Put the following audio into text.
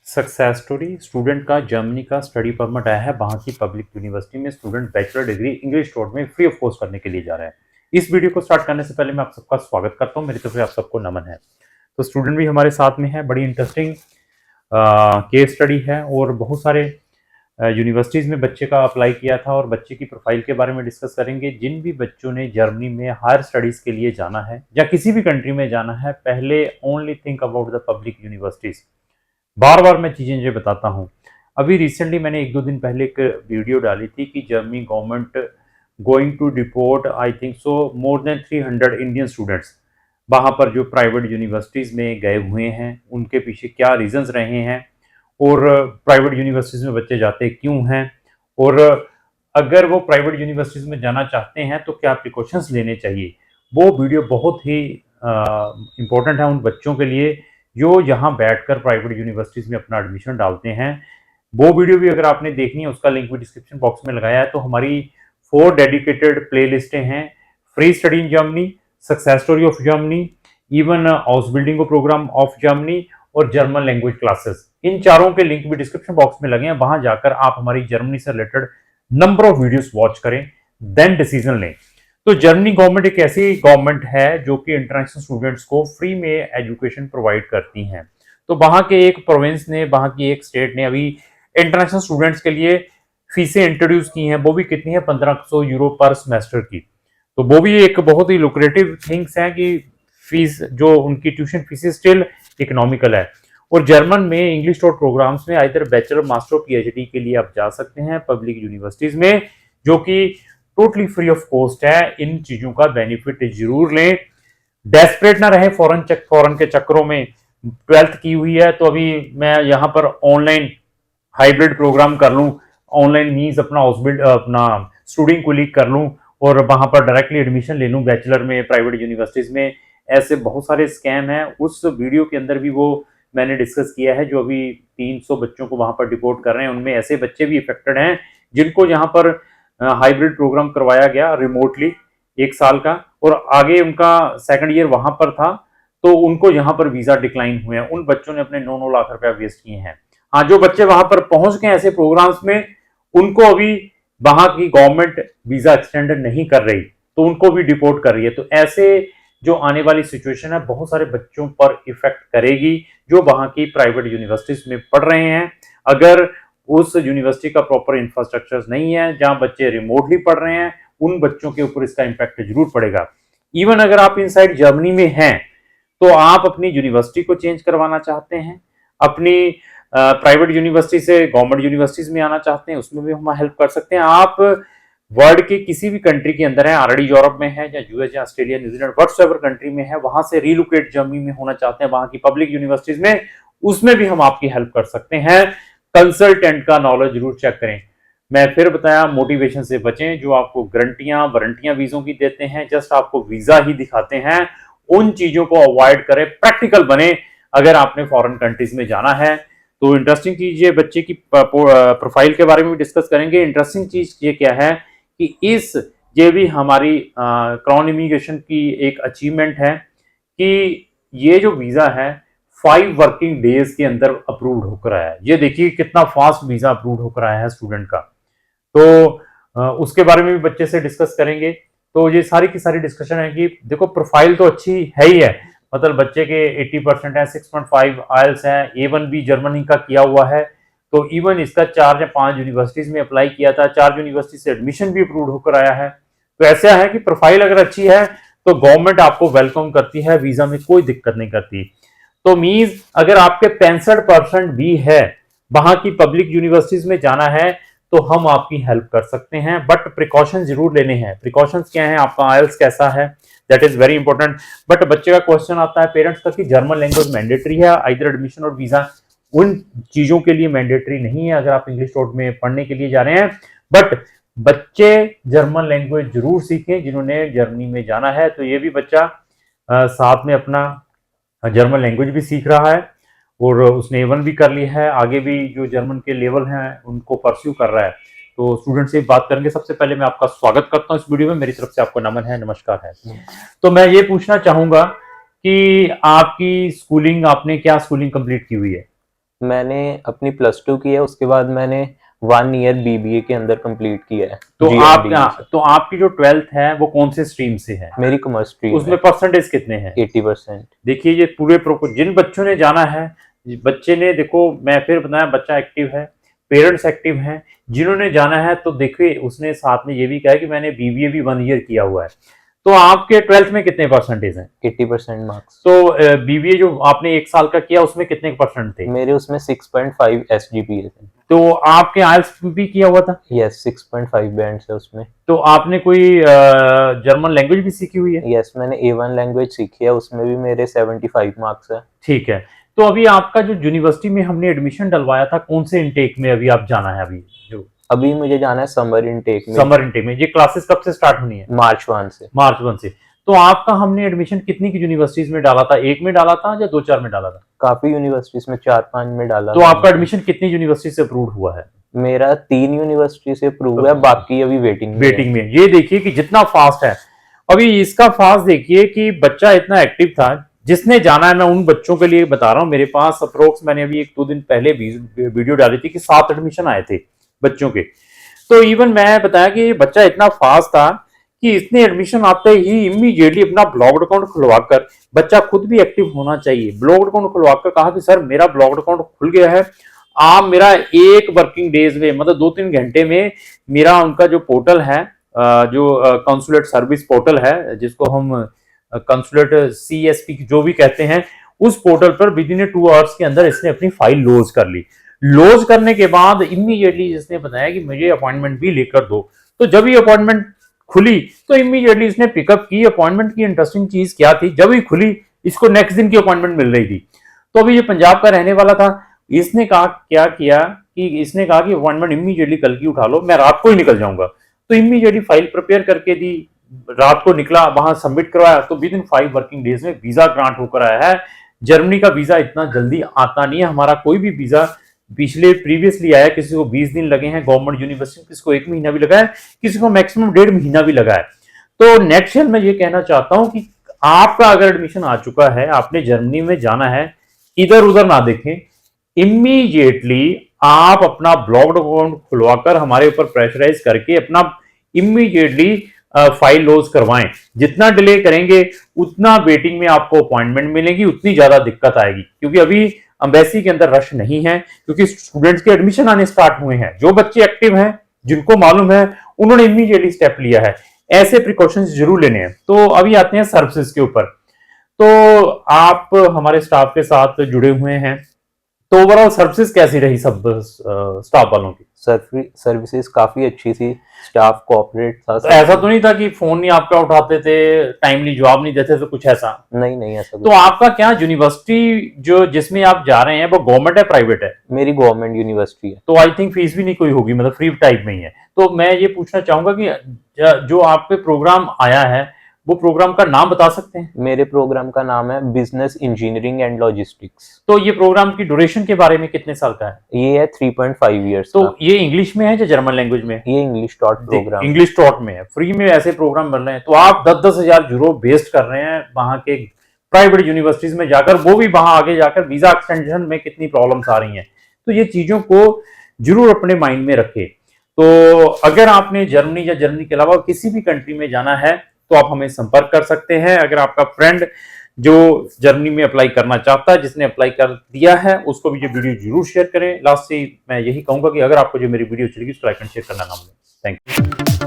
Success story student का Germany का study permit आया है। वहां की पब्लिक यूनिवर्सिटी में student bachelor degree English store में फ्री ऑफ कॉस्ट करने के लिए जा रहा है। इस वीडियो को स्टार्ट करने से पहले मैं आप सबका स्वागत करता हूं। मेरी तरफ से आप सबको नमन है। तो स्टूडेंट भी हमारे साथ में है। बड़ी इंटरेस्टिंग केस स्टडी है और बहुत सारे यूनिवर्सिटीज़ में बच्चे का अप्लाई किया था और बच्चे की प्रोफाइल के बारे में डिस्कस करेंगे। जिन भी बच्चों ने जर्मनी में हायर स्टडीज़ के लिए जाना है या किसी भी कंट्री में जाना है, पहले only think about the public universities. बार बार मैं चीज़ें जो बताता हूँ। अभी रिसेंटली मैंने 1-2 दिन पहले एक वीडियो डाली थी कि Germany government going to deport I think so more than 300 Indian students. वहाँ पर जो प्राइवेट यूनिवर्सिटीज़ में गए हुए हैं, उनके पीछे क्या रीजंस रहे हैं और प्राइवेट यूनिवर्सिटीज़ में बच्चे जाते क्यों हैं, और अगर वो प्राइवेट यूनिवर्सिटीज़ में जाना चाहते हैं तो क्या प्रिकॉशंस लेने चाहिए। वो वीडियो बहुत ही इम्पोर्टेंट है उन बच्चों के लिए जो यहाँ बैठकर प्राइवेट यूनिवर्सिटीज़ में अपना एडमिशन डालते हैं। वो वीडियो भी अगर आपने देखनी है, उसका लिंक भी डिस्क्रिप्शन बॉक्स में लगाया है। तो हमारी 4 डेडिकेटेड प्लेलिस्टें हैं। Free study in Germany, success story of Germany, even house building programme of Germany और जर्मन लैंग्वेज क्लासेस। इन चारों के लिंक भी डिस्क्रिप्शन बॉक्स में लगे हैं। वहां जाकर आप हमारी जर्मनी से related number of videos watch करें, देन डिसीजन लें। तो जर्मनी गवर्नमेंट एक ऐसी गवर्नमेंट है जो कि इंटरनेशनल स्टूडेंट्स को फ्री में एजुकेशन प्रोवाइड करती हैं। तो वहाँ के एक प्रोविंस ने, वहाँ की एक स्टेट ने अभी इंटरनेशनल स्टूडेंट्स के लिए फीसें इंट्रोड्यूस की हैं। वो भी कितनी है, 1500 यूरो पर सेमेस्टर की। तो वो भी एक बहुत ही लुक्रेटिव थिंग्स है कि फीस जो उनकी ट्यूशन फीस स्टिल इकोनॉमिकल है। और जर्मन में इंग्लिश टॉट प्रोग्राम्स में आइदर बैचलर, मास्टर, पीएचडी के लिए आप जा सकते हैं पब्लिक यूनिवर्सिटीज में, जो कि टोटली फ्री ऑफ कॉस्ट है। इन चीजों का बेनिफिट जरूर लें। डेस्परेट ना रहे फॉरेन के चक्करों में। 12th की हुई है तो अभी मैं यहाँ पर ऑनलाइन हाइब्रिड प्रोग्राम कर लूँ, ऑनलाइन मीन्स अपना स्टूडिंग कोलीग कर लूँ और वहां पर डायरेक्टली एडमिशन ले लूँ बैचलर में प्राइवेट यूनिवर्सिटीज में। ऐसे बहुत सारे स्कैम हैं। उस वीडियो के अंदर भी वो मैंने डिस्कस किया है। जो अभी 300 बच्चों को वहां पर डिपोर्ट कर रहे हैं, उनमें ऐसे बच्चे भी इफेक्टेड हैं जिनको यहाँ पर हाइब्रिड प्रोग्राम करवाया गया रिमोटली 1 साल का, और आगे उनका सेकंड ईयर वहां पर था तो उनको यहाँ पर वीजा डिक्लाइन हुए हैं। उन बच्चों ने अपने 9-9 लाख रुपया वेस्ट किए हैं। हाँ, जो बच्चे वहां पर पहुंच गए ऐसे प्रोग्राम्स में, उनको अभी वहां की गवर्नमेंट वीजा एक्सटेंड नहीं कर रही, तो उनको भी डिपोर्ट कर रही है। तो ऐसे जो आने वाली सिचुएशन है बहुत सारे बच्चों पर इफेक्ट करेगी जो वहां की प्राइवेट यूनिवर्सिटीज में पढ़ रहे हैं। अगर उस यूनिवर्सिटी का प्रॉपर इंफ्रास्ट्रक्चर नहीं है, जहां बच्चे रिमोटली पढ़ रहे हैं, उन बच्चों के ऊपर इसका इम्पैक्ट जरूर पड़ेगा। इवन अगर आप इनसाइड जर्मनी में हैं तो आप अपनी यूनिवर्सिटी को चेंज करवाना चाहते हैं, अपनी प्राइवेट यूनिवर्सिटी से गवर्नमेंट यूनिवर्सिटीज में आना चाहते हैं, उसमें भी हम हेल्प कर सकते हैं। आप वर्ल्ड के किसी भी कंट्री के अंदर है, ऑलरेडी यूरोप में है या यूएस या ऑस्ट्रेलिया, न्यूजीलैंड, व्हाट्सएवर कंट्री में है, वहां से रिलोकेट जर्मनी में होना चाहते हैं, वहां की पब्लिक यूनिवर्सिटीज में, उसमें भी हम आपकी हेल्प कर सकते हैं। कंसल्टेंट का नॉलेज जरूर चेक करें। मैं फिर बताया, मोटिवेशन से बचें जो आपको गारंटियां वारंटियां वीजों की देते हैं, जस्ट आपको वीजा ही दिखाते हैं। उन चीजों को अवॉइड करें, प्रैक्टिकल बने अगर आपने फॉरेन कंट्रीज में जाना है। तो इंटरेस्टिंग चीज ये, बच्चे की प्रोफाइल के बारे में भी डिस्कस करेंगे। इंटरेस्टिंग चीज ये क्या है कि ये भी हमारी क्राउन इमिग्रेशन की एक अचीवमेंट है कि ये जो वीजा है 5 वर्किंग डेज के अंदर अप्रूव्ड होकर आया है। ये देखिए कितना फास्ट वीजा अप्रूव्ड होकर आया है स्टूडेंट का। तो उसके बारे में भी बच्चे से डिस्कस करेंगे। तो ये सारी की सारी डिस्कशन है कि देखो प्रोफाइल तो अच्छी है ही है, मतलब बच्चे के 80% है, 6.5 आयल्स है, A1 भी जर्मनी का किया हुआ है। तो इवन इसका 4 या 5 यूनिवर्सिटीज में अप्लाई किया था, 4 यूनिवर्सिटी से एडमिशन भी अप्रूव होकर आया है। तो ऐसा है कि प्रोफाइल अगर अच्छी है तो गवर्नमेंट आपको वेलकम करती है, वीजा में कोई दिक्कत नहीं करती। तो मीन्स अगर आपके 65% भी है, वहां की पब्लिक यूनिवर्सिटीज में जाना है, तो हम आपकी हेल्प कर सकते हैं। बट प्रिकॉशन जरूर लेने हैं। प्रिकॉशंस क्या है, आपका आयल्स कैसा है, that is very important. But बच्चे का क्वेश्चन आता है पेरेंट्स का कि जर्मन लैंग्वेज मैंडेटरी है, आइदर एडमिशन और वीजा उन चीजों के लिए मैंडेटरी नहीं है अगर आप इंग्लिश टोट में पढ़ने के लिए जा रहे हैं। बट बच्चे जर्मन लैंग्वेज जरूर सीखें जिन्होंने जर्मनी में जाना है। तो ये भी बच्चा साथ में अपना जर्मन लैंग्वेज भी सीख रहा है और उसने A1 भी कर लिया है, आगे भी जो जर्मन के लेवल हैं उनको परस्यू कर रहा है। तो स्टूडेंट से बात करेंगे। सबसे पहले मैं आपका स्वागत करता हूं इस वीडियो में, मेरी तरफ से आपको नमन है, नमस्कार है। तो मैं ये पूछना चाहूंगा कि आपकी स्कूलिंग, आपने क्या स्कूलिंग कंप्लीट की हुई है? मैंने अपनी +2 की है, उसके बाद मैंने 1 ईयर BBA के अंदर कंप्लीट किया है तो GMDU से। तो आपकी जो 12th है वो कौन से स्ट्रीम से है? मेरी कॉमर्स स्ट्रीम उसमें है। परसेंटेज कितने हैं? 80%। देखिए ये पूरे जिन बच्चों ने जाना है, बच्चे ने, देखो मैं फिर बताया, बच्चा एक्टिव है, पेरेंट्स एक्टिव हैं, जिन्होंने जाना है तो देखिए उसने साथ में ये भी कहा कि मैंने बीबीए भी 1 ईयर किया हुआ है। तो आपके 12th में कितने परसेंटेज हैं? 80% मार्क्स। तो बीबीए जो आपने 1 साल का किया उसमें कितने परसेंट थे? मेरे उसमें 6.5 SGPA थे। तो आपके आइल्स भी किया हुआ था? यस, 6.5 बैंड्स है उसमें। तो आपने कोई जर्मन लैंग्वेज भी सीखी हुई है? यस, मैंने A1 लैंग्वेज सीखी है, उसमें भी मेरे 75 मार्क्स है। ठीक है। तो अभी आपका जो यूनिवर्सिटी में हमने एडमिशन डलवाया था, कौन से इनटेक में अभी आप जाना है? अभी जो अभी मुझे जाना है समर इनटेक में। समर इनटेक में, ये क्लासेस कब से स्टार्ट होनी है? मार्च 1 से। मार्च 1 से। तो आपका हमने एडमिशन कितनी की यूनिवर्सिटीज में डाला था? एक में डाला था या 2-4 में डाला था? काफी यूनिवर्सिटीज में 4-5 में डाला तो था। आपका एडमिशन कितनी यूनिवर्सिटी से अप्रूव हुआ है? मेरा 3 यूनिवर्सिटी से अप्रूव है, बाकी अभी वेटिंग में। ये देखिए कि जितना फास्ट है। अभी इसका फास्ट देखिए कि बच्चा इतना एक्टिव था, जिसने जाना है, मैं उन बच्चों के लिए बता रहा हूँ, मेरे पास अप्रोक्स मैंने अभी 1-2 दिन पहले वीडियो डाली थी कि 7 एडमिशन आए थे बच्चों के। तो इवन मैं बताया कि ये बच्चा इतना फास्ट था कि इसने एडमिशन आते ही इमीडिएटली अपना ब्लॉग अकाउंट खुलवाकर, बच्चा खुद भी एक्टिव होना चाहिए, ब्लॉग अकाउंट खुलवाकर कहा कि सर मेरा ब्लॉग अकाउंट खुल गया है, आप मेरा एक वर्किंग डेज में, मतलब 2-3 घंटे में मेरा उनका जो पोर्टल है, जो कंसुलेट सर्विस पोर्टल है, जिसको हम कंसुलेट CSP जो भी कहते हैं, उस पोर्टल पर विद इन 2 आवर्स के अंदर इसने अपनी फाइल लॉन्च कर ली। लॉन्च करने के बाद इमीडिएटली इसने बताया कि मुझे अपॉइंटमेंट भी लेकर दो। तो जब ये अपॉइंटमेंट खुली तो इमीडिएटली इसने पिकअप की। अपॉइंटमेंट की इंटरेस्टिंग चीज क्या थी, जब ही खुली इसको नेक्स्ट दिन की अपॉइंटमेंट मिल रही थी। तो अभी ये पंजाब का रहने वाला था, इसने कहा, क्या किया कि इसने कहा कि अपॉइंटमेंट इमीडिएटली कल की उठा लो, मैं रात को ही निकल जाऊंगा। तो इमीडिएटली फाइल प्रिपेयर करके दी, रात को निकला, वहां सबमिट करवाया, तो विद इन 5 वर्किंग डेज में वीजा ग्रांट होकर आया है। जर्मनी का वीजा इतना जल्दी आता नहीं है, हमारा कोई भी वीजा पिछले प्रीवियसली आया, किसी को 20 दिन लगे हैं गवर्नमेंट यूनिवर्सिटी, किसी को 1 महीना भी लगा है, किसी को मैक्सिमम 1.5 महीना भी लगा है। तो नेटशेल में ये कहना चाहता हूं कि आपका अगर एडमिशन आ चुका है, आपने जर्मनी में जाना है, इधर उधर ना देखें, इमीडिएटली आप अपना ब्लॉग्ड अकाउंट खुलवाकर हमारे ऊपर प्रेशराइज करके अपना इमीडिएटली फाइल लॉन्च करवाएं। जितना डिले करेंगे उतना वेटिंग में आपको अपॉइंटमेंट मिलेगी, उतनी ज्यादा दिक्कत आएगी, क्योंकि अभी एम्बेसी के अंदर रश नहीं है, क्योंकि स्टूडेंट्स के एडमिशन आने स्टार्ट हुए हैं। जो बच्चे एक्टिव हैं, जिनको मालूम है, उन्होंने इमीडिएटली स्टेप लिया है। ऐसे प्रिकॉशंस जरूर लेने हैं। तो अभी आते हैं सर्विसेज के ऊपर। तो आप हमारे स्टाफ के साथ जुड़े हुए हैं, तो ओवरऑल सर्विसेज कैसी रही सब स्टाफ वालों की? सर्विसेज काफी अच्छी थी, स्टाफ कोऑपरेट था। तो ऐसा तो नहीं था कि फोन नहीं आपका उठाते थे, टाइमली जवाब नहीं देते थे, कुछ ऐसा? नहीं ऐसा तो आपका क्या यूनिवर्सिटी जो जिसमें आप जा रहे हैं वो गवर्नमेंट है, प्राइवेट है? मेरी गवर्नमेंट यूनिवर्सिटी है। तो आई थिंक फीस भी नहीं कोई होगी, मतलब फ्री टाइप में ही है। तो मैं ये पूछना चाहूंगा कि जो आप पे प्रोग्राम आया है, वो प्रोग्राम का नाम बता सकते हैं? मेरे प्रोग्राम का नाम है बिजनेस इंजीनियरिंग एंड लॉजिस्टिक्स। तो ये प्रोग्राम की ड्यूरेशन के बारे में कितने साल का है? ये है 3.5 ईयर्स तो का। ये इंग्लिश में है या जर्मन लैंग्वेज में? ये English taught programme. English taught में है, फ्री में ऐसे प्रोग्राम बन रहे हैं। तो आप 10-10 हजार यूरो वेस्ट कर रहे हैं वहां के प्राइवेट यूनिवर्सिटीज में जाकर, वो भी वहां आगे जाकर वीजा एक्सटेंशन में कितनी प्रॉब्लम्स आ रही हैं। तो ये चीजों को जरूर अपने माइंड में रखें। तो अगर आपने जर्मनी या जर्मनी के अलावा किसी भी कंट्री में जाना है तो आप हमें संपर्क कर सकते हैं। अगर आपका फ्रेंड जो जर्मनी में अप्लाई करना चाहता है, जिसने अप्लाई कर दिया है, उसको भी ये वीडियो जरूर शेयर करें। लास्ट से मैं यही कहूंगा कि अगर आपको जो मेरी वीडियो अच्छी लगी तो लाइक एंड शेयर करना ना भूलें। Thank you.